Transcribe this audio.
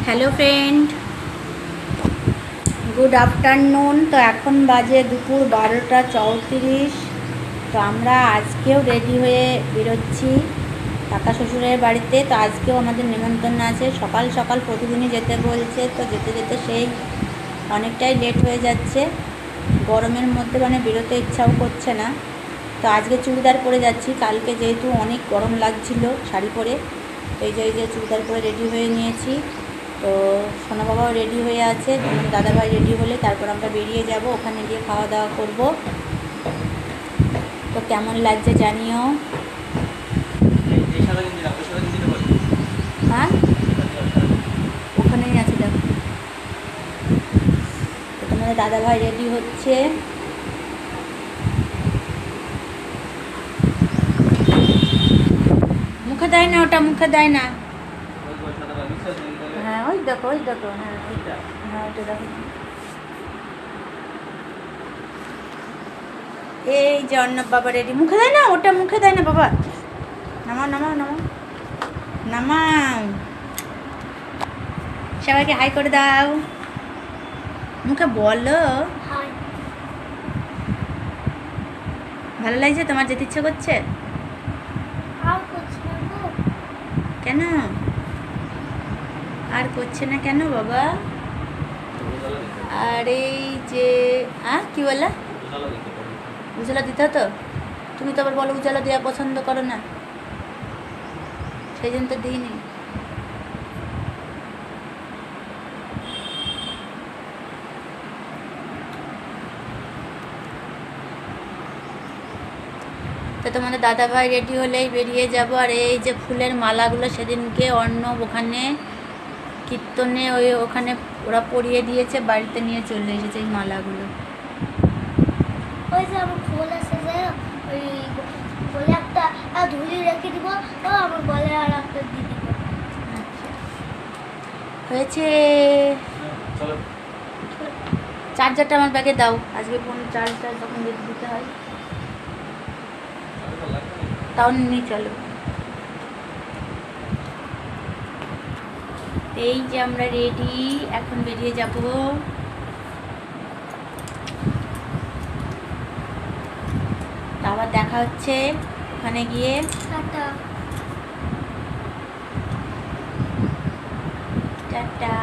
Hello friend, good afternoon. তো এখন বাজে দুপুর 12টা 34। তো আমরা আজকেও রেডি হয়ে বেরোচ্ছি কাকা শ্বশুরের বাড়িতে। তো আজকেও আমাদের নেমন্তন্ন আছে। সকাল সকাল প্রতিদিনই যেতে বলছে, তো যেতে যেতে সেই অনেকটাই লেট হয়ে যাচ্ছে। গরমের মধ্যে বেরোতে ইচ্ছাও করছে না। তো আজকে চুড়িদার পরে যাচ্ছি, কালকে যেহেতু অনেক গরম লাগছিল শাড়ি পরে, তো এই যে চুড়িদার পরে রেডি হয়ে নিয়েছি। তো সোনা বাবাও রেডি হয়ে আছে, দাদাভাই রেডি হলে তারপর আমরা বেরিয়ে যাব, ওখানে গিয়ে খাওয়া দাওয়া করব। তো কেমন লাগছে জানিও। হ্যাঁ, ওখানেই আছে দেখো। তো তোমাদের দাদাভাই রেডি হচ্ছে। মুখে দেয় না, ওটা মুখে দেয় না। হ্যাঁ ওই দেখো, হ্যাঁ ওইটা, হ্যাঁ ওইটা দেখো। এই যে অর্ণব বাবা রেডি। মুখে দেয় না, ওটা মুখে দেয় না বাবা। নামাও নামাও নামাও নামাও, সবাইকে হাই করে দাও। মুখে বলো। ভালো লাগছে? তোমার যেতে ইচ্ছে করছে? কেন আর করছে না কেন বাবা? আর এই যে কি বললা? উজালা দিতে হতো। তুমি তো আবার বলো উজালা দেওয়া পছন্দ করো না, সেই জন্য তো দিইনি। তো তোমাদের দাদাভাই রেডি হলেই বেরিয়ে যাব। আর এই যে ফুলের মালাগুলো সেদিনকে অর্ণব ওখানে কীর্তনে ওখানে ওরা পরিয়ে দিয়েছে, বাড়িতে নিয়ে চলে এসেছে এই মালাগুলো। ওই যে আমার ফুল আছে, যে ওই বলে একটা ধুলি রেখে দিব, ও আমার বলে আর একটা দিয়ে দিব। আচ্ছা হয়েছে। চার্জারটা আমার ব্যাগে দাও, আজকে ফোন চার্জটা তখন দিতে হয়, তাও নিয়ে চলো। এই যে আমরা রেডি, এখন বেরিয়ে যাব। আবার দেখা হচ্ছে ওখানে গিয়ে। Tata tata.